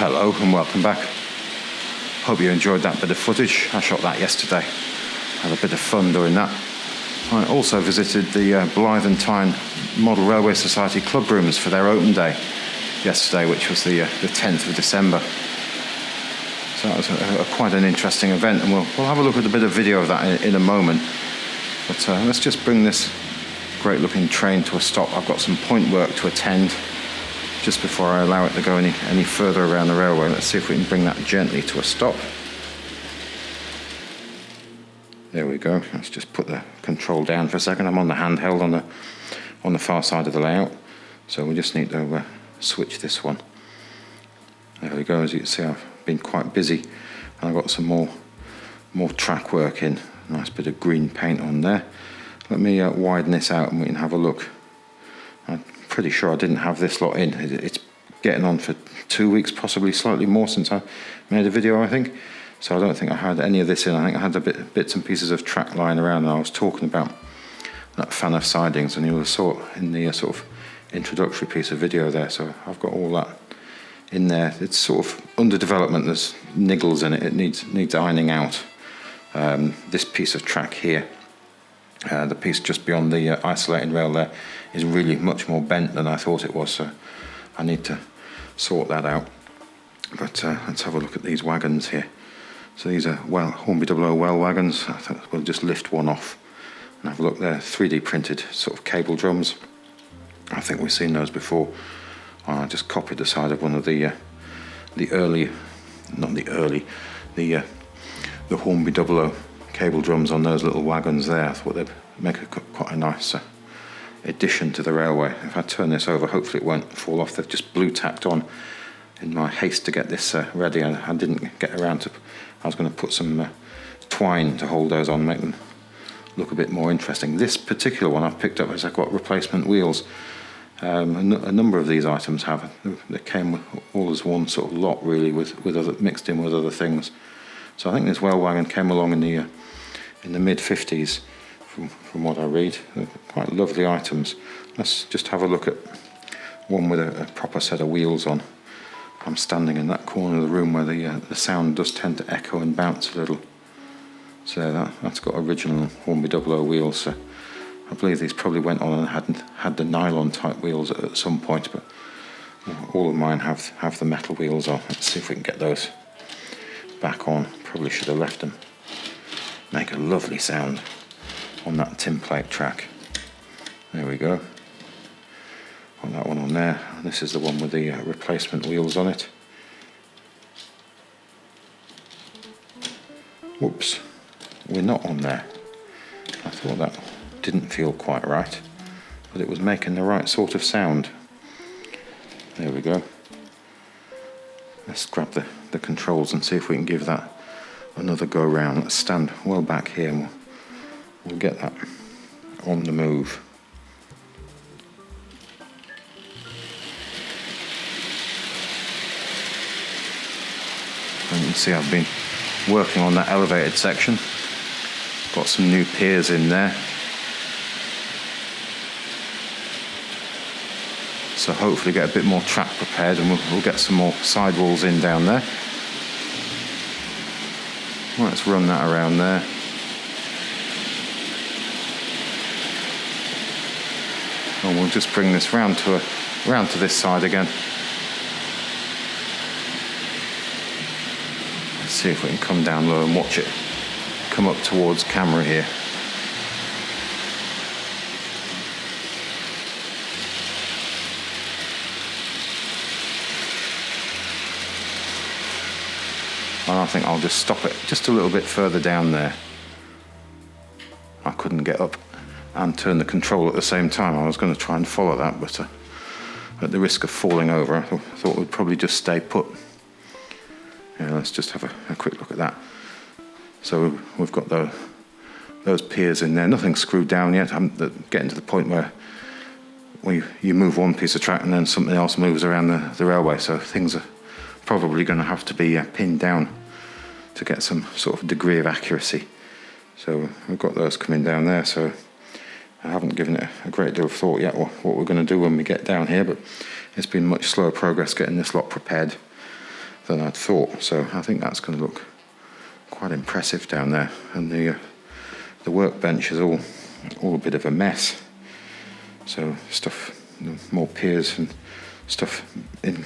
Hello and welcome back. Hope you enjoyed that bit of footage. I shot that yesterday. Had a bit of fun doing that. I also visited the Blyth Tyne Model Railway Society club rooms for their open day yesterday, which was the 10th of December. So that was quite an interesting event, and we'll have a look at a bit of video of that in a moment. But let's just bring this great looking train to a stop. I've got some point work to attend just before I allow it to go any further around the railway. Let's see if we can bring that gently to a stop. There we go. Let's just put the control down for a second. I'm on the handheld on the far side of the layout, so we just need to switch this one. There we go. As you can see, I've been quite busy, and I've got some more track work in. Nice bit of green paint on there. Let me widen this out and we can have a look. I'm pretty sure I didn't have this lot in. It's getting on for 2 weeks, possibly slightly more, since I made a video, I think. So I don't think I had any of this in. I think I had the bits and pieces of track lying around, and I was talking about that fan of sidings, and you saw it in the sort of introductory piece of video there. So I've got all that in there. It's sort of under development. There's niggles in it. It needs ironing out. This piece of track here, the piece just beyond the isolating rail there, is really much more bent than I thought it was, so I need to sort that out. But let's have a look at these wagons here. So these are Hornby 00 well wagons. I think we'll just lift one off and have a look there. 3D printed sort of cable drums. I think we've seen those before. I just copied the side of one of the Hornby 00 cable drums on those little wagons there. I thought they'd make quite a nice addition to the railway. If I turn this over, hopefully it won't fall off. They've just blue tacked on in my haste to get this ready. I didn't get around to. I was going to put some twine to hold those on, make them look a bit more interesting. This particular one I've picked up as I've got replacement wheels. A number of these items have. They came all as one sort of lot, really, with other mixed in with other things. So I think this well wagon came along in the mid-50s, from what I read. They're quite lovely items. Let's just have a look at one with a proper set of wheels on. I'm standing in that corner of the room where the sound does tend to echo and bounce a little. So that's got original Hornby 00 wheels. So I believe these probably went on and had the nylon type wheels at some point, but all of mine have the metal wheels on. Let's see if we can get those back on. Probably should have left them. Make a lovely sound on that tin plate track. There we go. Got that one on there. This is the one with the replacement wheels on it. Whoops, we're not on there. I thought that didn't feel quite right, but it was making the right sort of sound. There we go. Let's grab the controls and see if we can give that another go round. Let's stand well back here and we'll get that on the move. And you can see I've been working on that elevated section. Got some new piers in there. So hopefully get a bit more track prepared, and we'll get some more sidewalls in down there. Let's run that around there. And we'll just bring this round to this side again. Let's see if we can come down low and watch it come up towards camera here. And I think I'll just stop it just a little bit further down there. I couldn't get up and turn the control at the same time. I was going to try and follow that, but at the risk of falling over, I thought we'd probably just stay put. Yeah, let's just have a quick look at that. So we've got those piers in there. Nothing's screwed down yet. I'm getting to the point where you move one piece of track and then something else moves around the railway. So things are probably going to have to be pinned down to get some sort of degree of accuracy. So we've got those coming down there. So I haven't given it a great deal of thought yet what we're going to do when we get down here, but it's been much slower progress getting this lot prepared. than I'd thought. So I think that's going to look quite impressive down there. And the workbench is all a bit of a mess. So stuff, more piers and stuff in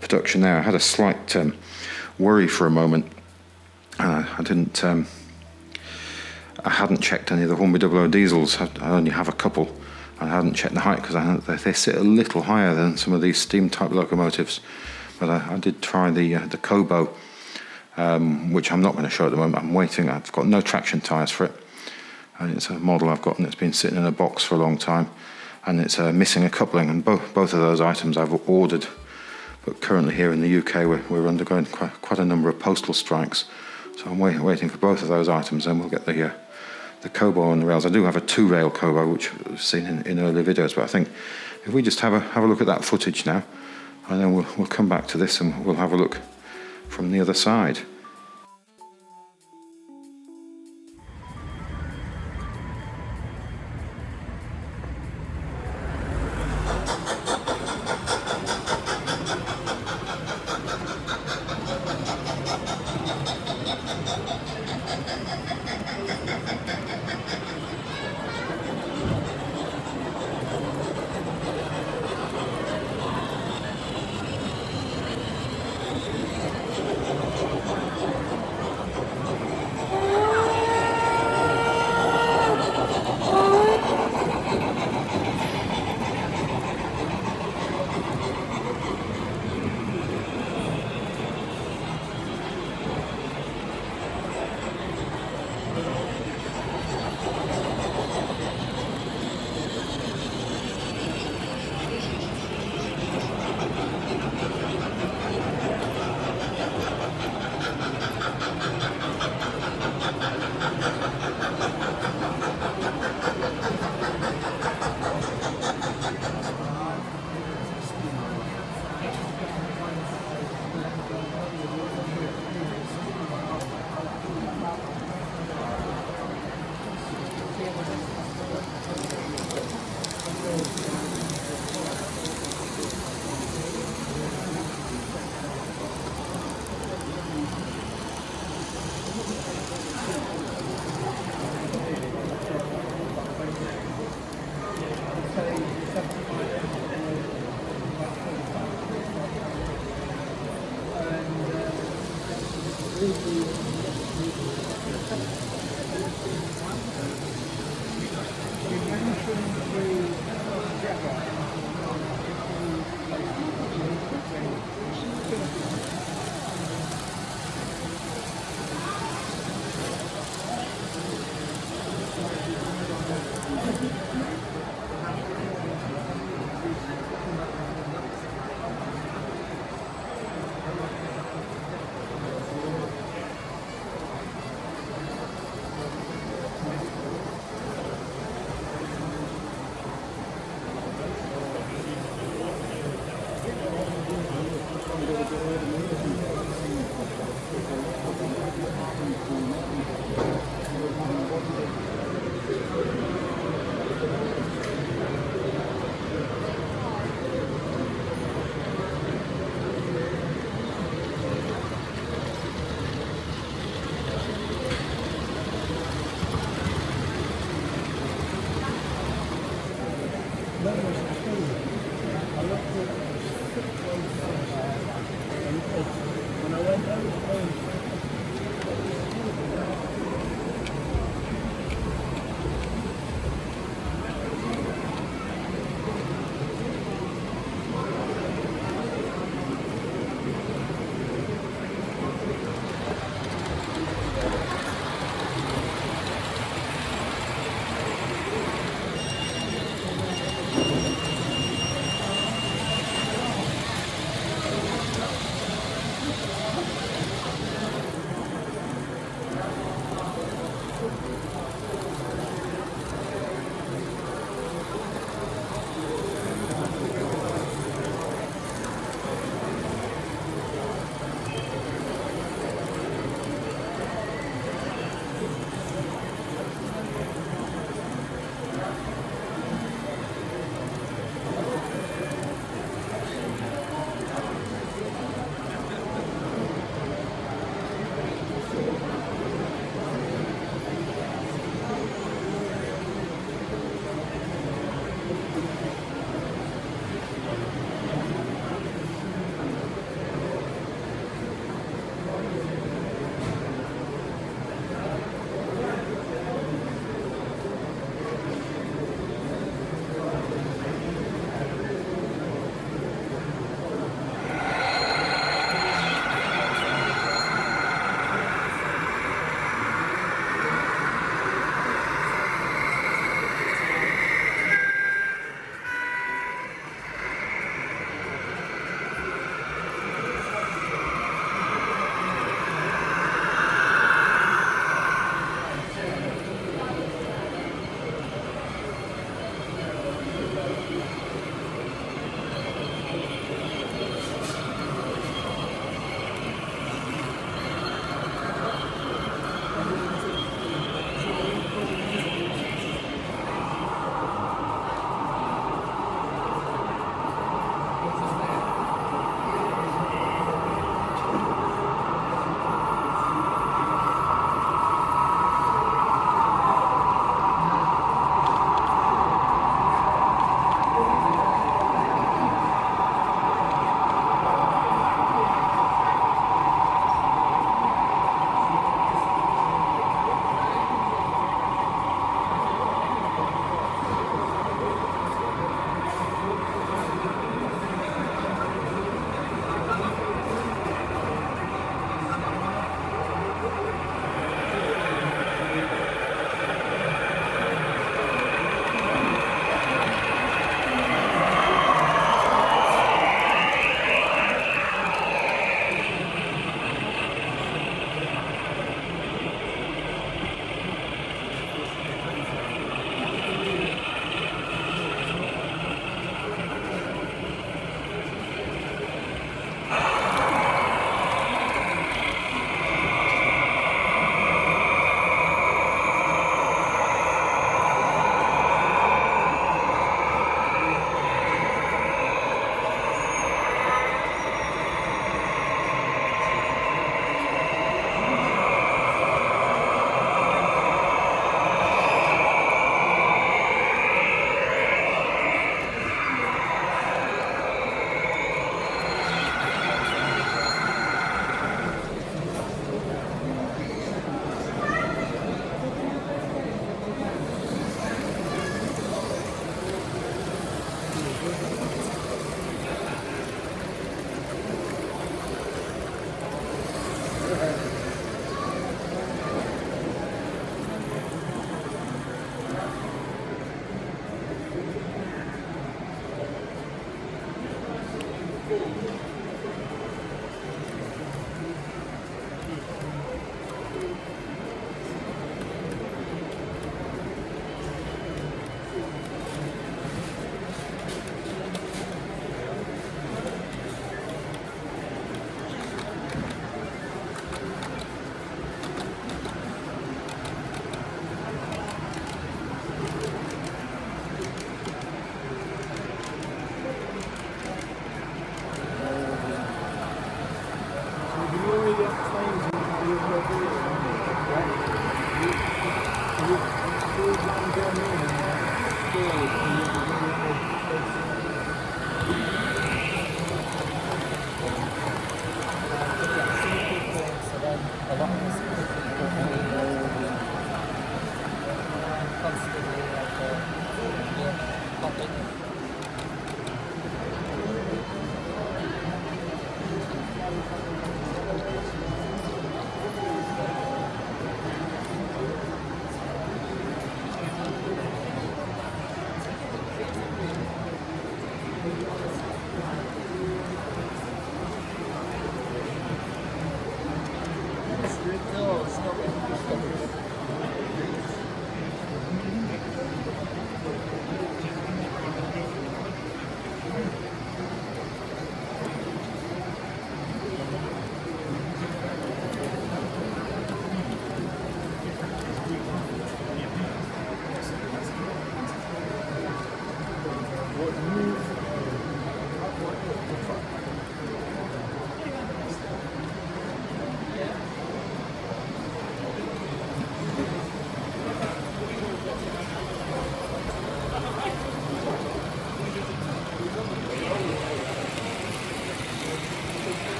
production there. I had a slight worry for a moment. I hadn't checked any of the Hornby 00 diesels. I only have a couple. I hadn't checked the height because they sit a little higher than some of these steam type locomotives. But I did try the Kobo, which I'm not going to show at the moment. I'm waiting. I've got no traction tyres for it. And it's a model I've got, and it's been sitting in a box for a long time. And it's missing a coupling, and both of those items I've ordered. But currently here in the UK, we're undergoing quite a number of postal strikes. So I'm waiting for both of those items, and we'll get the Kobo on the rails. I do have a 2-rail Kobo, which I've seen in earlier videos, but I think if we just have a look at that footage now, and then we'll come back to this and we'll have a look from the other side.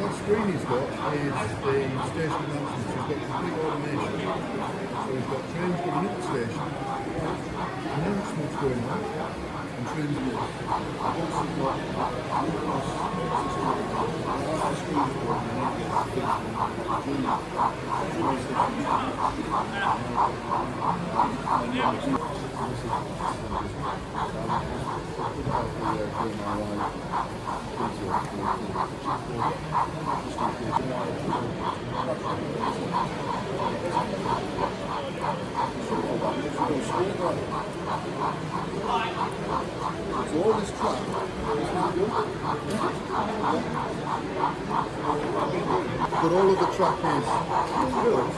That screen he's got is the station announcements. He's got complete automation. So he's got trains going up the station, announcements going on, and trains going up. So all this track but all of the track is built.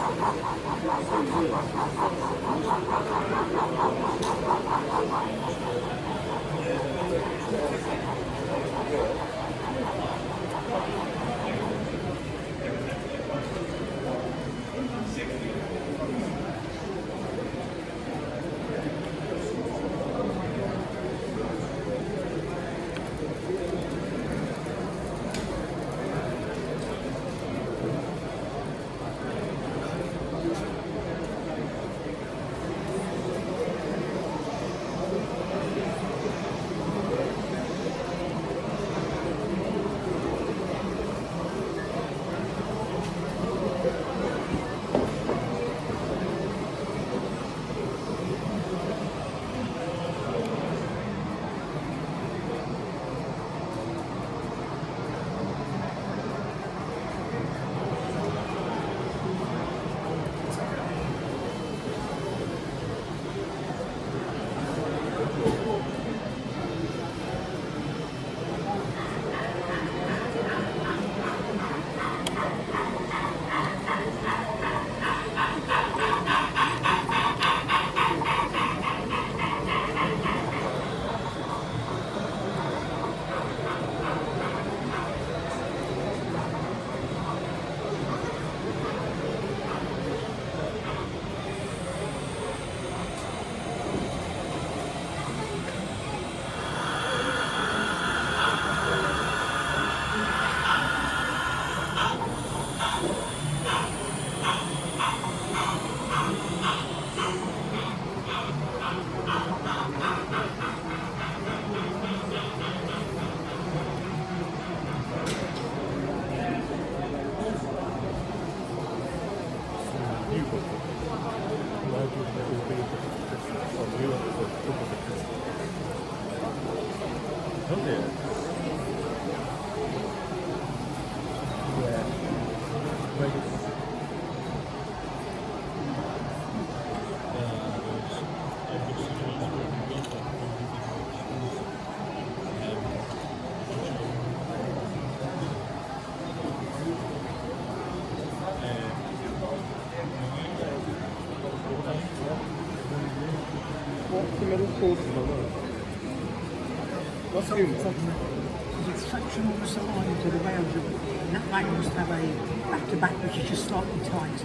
It's suction all the line to the rails, and that line must have a back-to-back which is just slightly tight.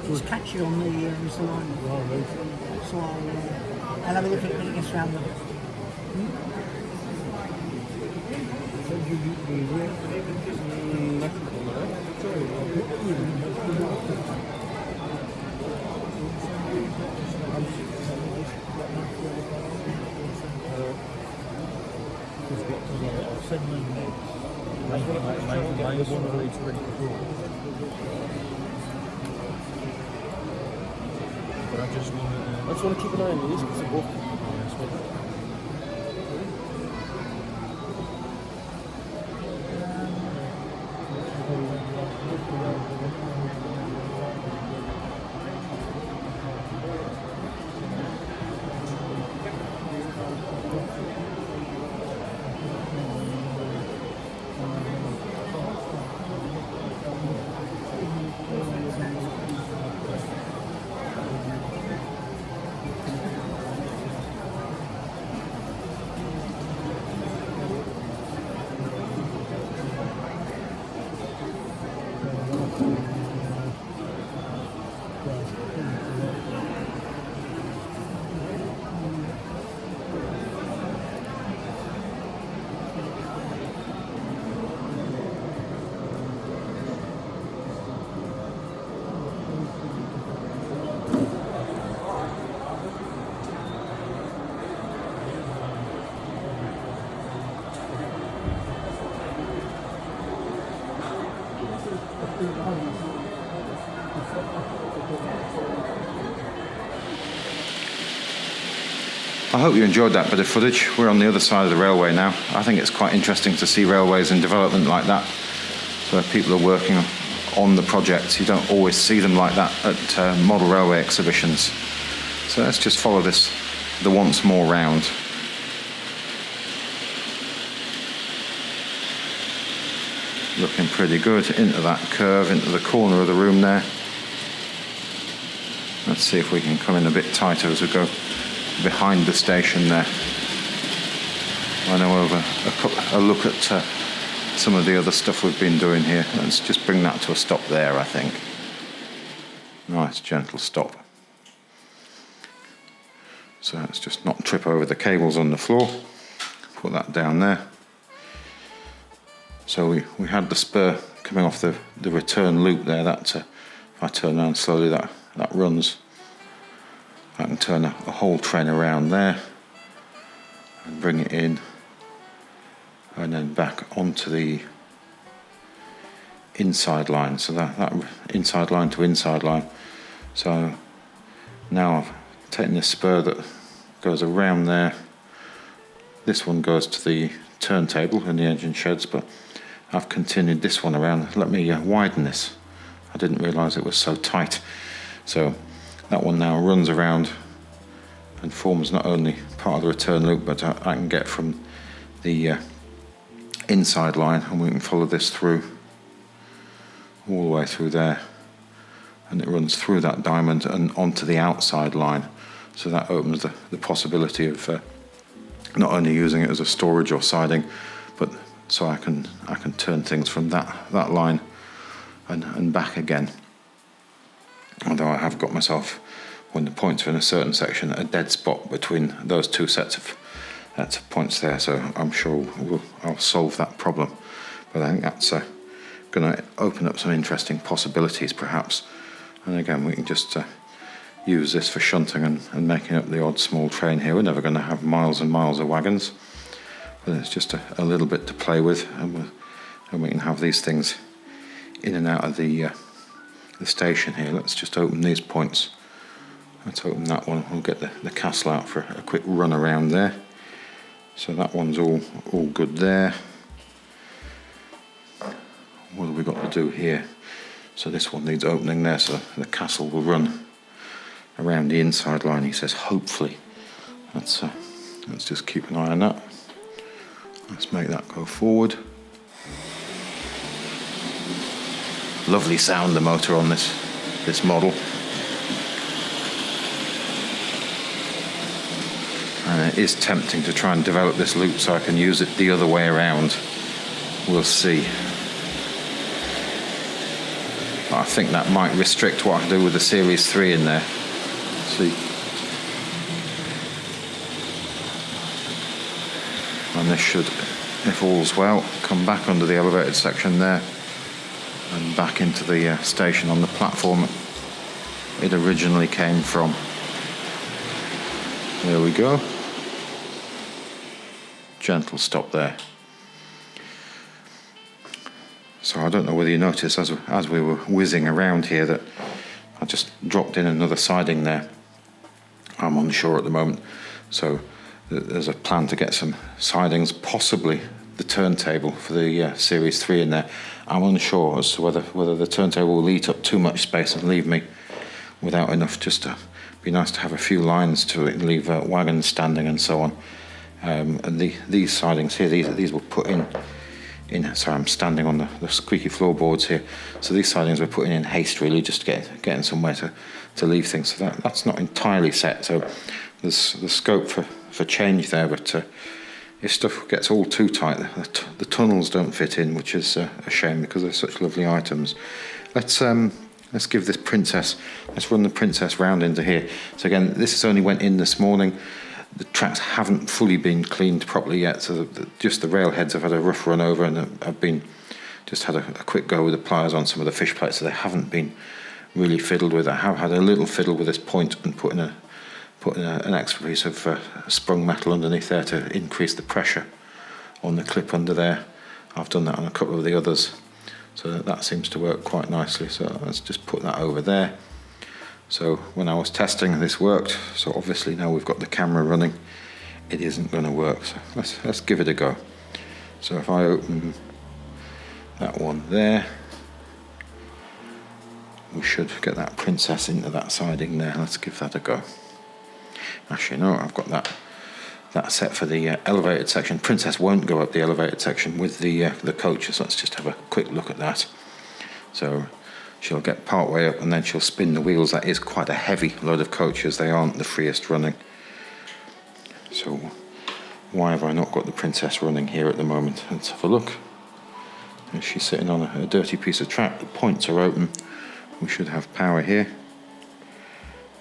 Just catch it on the misalignment. So I'll have a look at it when it gets round the... My one rate's ready to go. But I just want to keep an eye on these because they're both I hope you enjoyed that bit of footage. We're on the other side of the railway now. I think it's quite interesting to see railways in development like that, where people are working on the projects. You don't always see them like that at model railway exhibitions. So let's just follow this, the once more round. Looking pretty good into that curve, into the corner of the room there. Let's see if we can come in a bit tighter as we go behind the station there. I know over a look at some of the other stuff we've been doing here. Let's just bring that to a stop there, I think. Nice gentle stop. So let's just not trip over the cables on the floor. Put that down there. So we had the spur coming off the return loop there. That if I turn around slowly, that runs. I can turn a whole train around there and bring it in and then back onto the inside line. So that inside line to inside line. So now I've taken this spur that goes around there. This one goes to the turntable in the engine sheds, but I've continued this one around. Let me widen this. I didn't realise it was so tight. So that one now runs around and forms not only part of the return loop, but I can get from the inside line, and we can follow this through all the way through there, and it runs through that diamond and onto the outside line. So that opens the possibility of not only using it as a storage or siding, but so I can turn things from that line and back again. Although I have got myself, when the points are in a certain section, a dead spot between those two sets of points there, so I'm sure I'll solve that problem. But I think that's going to open up some interesting possibilities perhaps. And again, we can just use this for shunting and making up the odd small train here. We're never going to have miles and miles of wagons, but it's just a little bit to play with, and we can have these things in and out of the station here. Let's just open these points. Let's open that one. We'll get the castle out for a quick run around there. So that one's all good there. What have we got to do here? So this one needs opening there, so the castle will run around the inside line, he says, hopefully. Let's just keep an eye on that. Let's make that go forward. Lovely sound, the motor on this model. And it is tempting to try and develop this loop so I can use it the other way around. We'll see. I think that might restrict what I can do with the Series 3 in there. See. And this should, if all's well, come back under the elevated section there and back into the station on the platform it originally came from. There we go. Gentle stop there. So I don't know whether you noticed as we were whizzing around here that I just dropped in another siding there. I'm unsure at the moment, so there's a plan to get some sidings, possibly the turntable for the Series 3 in there. I'm unsure as to whether the turntable will eat up too much space and leave me without enough. Just to be nice to have a few lines to it and leave wagons standing and so on. And these sidings here, these were put in. Sorry, I'm standing on the squeaky floorboards here. So these sidings were put in haste, really, just getting somewhere to leave things. So that's not entirely set. So there's scope for change there, but if stuff gets all too tight, the tunnels don't fit in, which is a shame because they're such lovely items. Let's give this Princess. Let's run the Princess round into here. So again, this only went in this morning. The tracks haven't fully been cleaned properly yet, so just the rail heads have had a rough run over, and I've just had a quick go with the pliers on some of the fish plates, so they haven't been really fiddled with. I have had a little fiddle with this point and put in an extra piece of sprung metal underneath there to increase the pressure on the clip under there. I've done that on a couple of the others, so that seems to work quite nicely. So let's just put that over there. So when I was testing, this worked. So obviously now we've got the camera running, it isn't going to work. So let's give it a go. So if I open that one there, we should get that Princess into that siding there. Let's give that a go. Actually, no, I've got that set for the elevated section. Princess won't go up the elevated section with the coaches. So let's just have a quick look at that. So she'll get part way up and then she'll spin the wheels. That is quite a heavy load of coaches. They aren't the freest running. So why have I not got the Princess running here at the moment? Let's have a look. And she's sitting on a dirty piece of track. The points are open. We should have power here.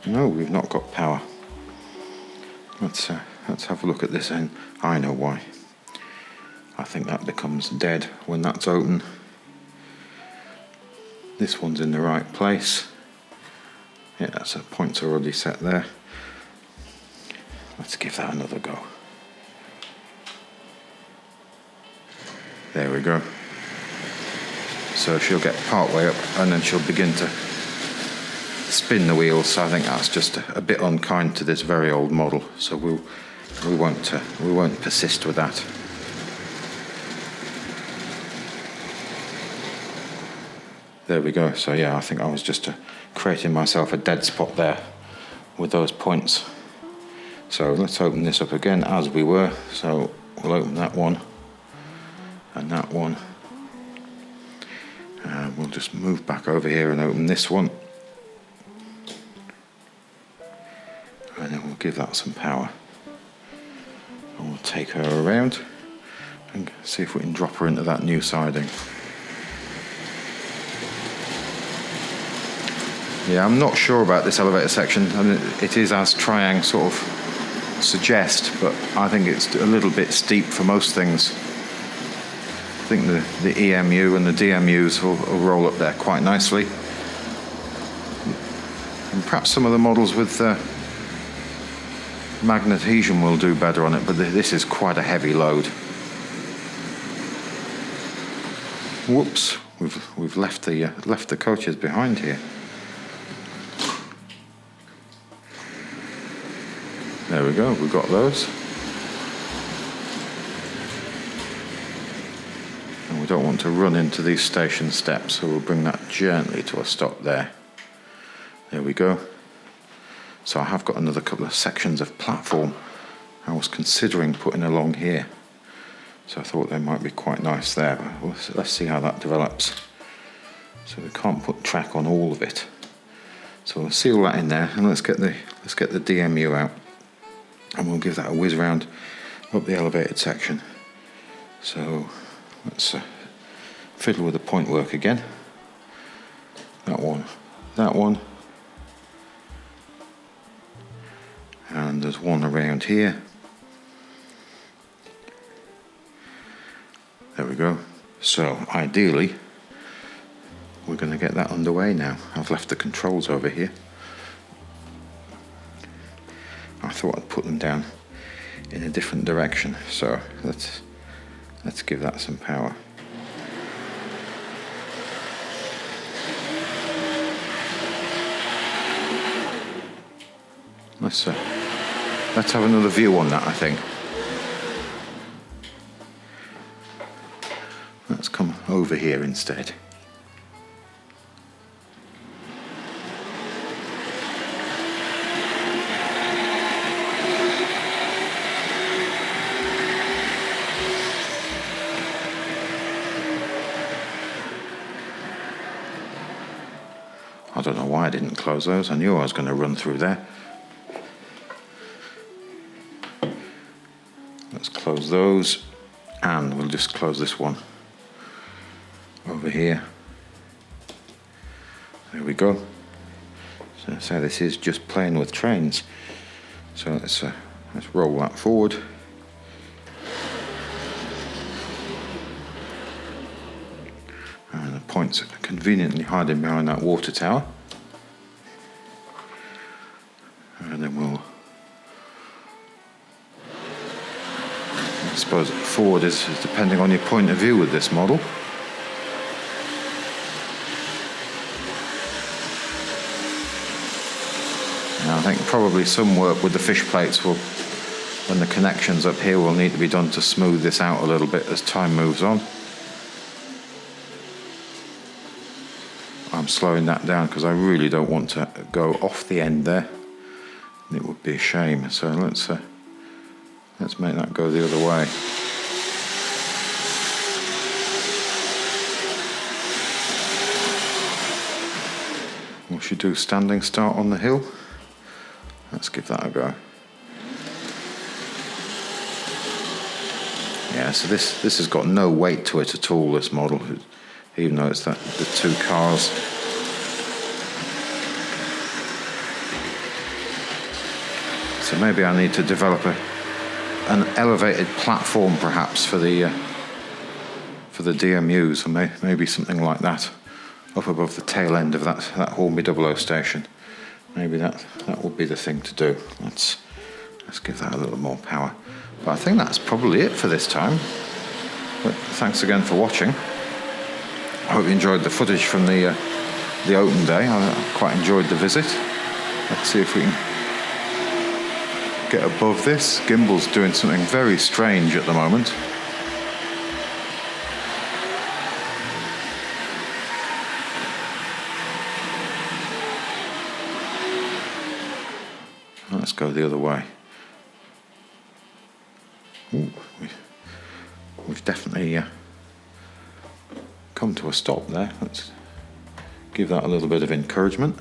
No, we've not got power. Let's have a look at this end. I know why. I think that becomes dead when that's open. This one's in the right place. Yeah, so points are already set there. Let's give that another go. There we go. So she'll get part way up and then she'll begin to spin the wheels. So I think that's just a bit unkind to this very old model. So we won't persist with that. There we go. So yeah, I think I was just creating myself a dead spot there with those points. So let's open this up again as we were. So we'll open that one and that one. And we'll just move back over here and open this one. And then we'll give that some power. And we'll take her around and see if we can drop her into that new siding. Yeah, I'm not sure about this elevator section. I mean, it is as Triang sort of suggest, but I think it's a little bit steep for most things. I think the EMU and the DMUs will roll up there quite nicely. And perhaps some of the models with magnet adhesion will do better on it, but this is quite a heavy load. Whoops, we've left the coaches behind here. There we go, we've got those. And we don't want to run into these station steps, so we'll bring that gently to a stop there. There we go. So I have got another couple of sections of platform I was considering putting along here. So I thought they might be quite nice there, but let's see how that develops. So we can't put track on all of it. So we'll seal that in there, and let's get the DMU out. And we'll give that a whiz round up the elevated section. So let's fiddle with the point work again. That one. And there's one around here. There we go. So ideally, we're going to get that underway now. I've left the controls over here. I thought I'd put them down in a different direction, so let's give that some power. let's have another view on that, I think. Let's come over here instead. I don't know why I didn't close those. I knew I was going to run through there. Let's close those, and we'll just close this one over here. There we go. So this is just playing with trains. So let's roll that forward. And the points are conveniently hiding behind that water tower. And then we'll, I suppose forward is depending on your point of view with this model. Now I think probably some work with the fish plates will, when the connections up here, will need to be done to smooth this out a little bit as time moves on. I'm slowing that down because I really don't want to go off the end there. It would be a shame. So let's make that go the other way. We should do standing start on the hill. Let's give that a go. Yeah, so this has got no weight to it at all, this model, even though it's the two cars. So maybe I need to develop an elevated platform perhaps for the DMUs, or maybe something like that up above the tail end of that Hornby 00 station. Maybe that would be the thing to do. Let's give that a little more power. But I think that's probably it for this time. But thanks again for watching. I hope you enjoyed the footage from the open day. I quite enjoyed the visit. Let's see if we can get above this. Gimbal's doing something very strange at the moment. Let's go the other way. Ooh, we've definitely come to a stop there. Let's give that a little bit of encouragement.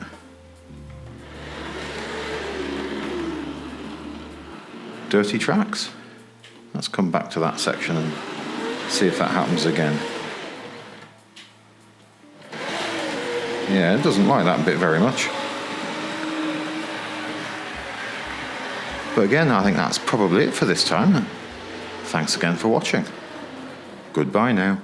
Dirty tracks. Let's come back to that section and see if that happens again. Yeah, it doesn't like that bit very much. But again, I think that's probably it for this time. Thanks again for watching. Goodbye now.